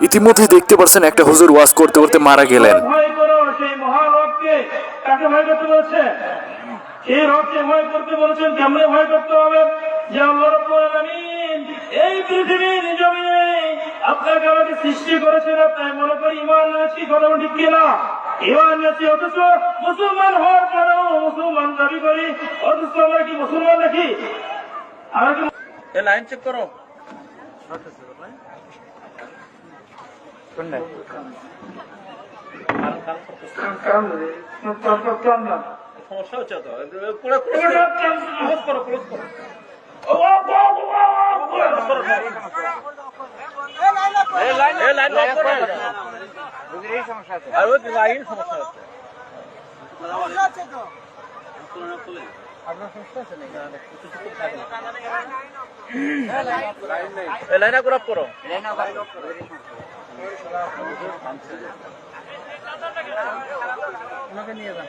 ইতিমধ্যে দেখতে পাচ্ছেন একটা হুজুর ওয়াজ করতে করতে মারা গেলেন। ভয় করো সেই মহারবকে। কাকে ভয় করতে বলছে? সেই রবকে ভয় করতে বলেছেন। কেমনে ভয় করতে হবে? যে আল্লাহ রাব্বুল আলামিন এই পৃথিবীর জমিনে আপনাকে আমাকে সৃষ্টি করেছেন, আপনার মনে করি ঈমান আছি, কথা ঠিক কিনা? ঈমান আছি, অথচ মুসলমান হওয়ার পরেও মুসলমান দাবি করি, অথচ আমরা কি মুসলমান নাকি? আমরা কি লাইন চেক করো? সমস্যা হচ্ছে তো, ক্লোজ করো, ক্লোজ করো। লাইন আপ করো। নিয়ে যান।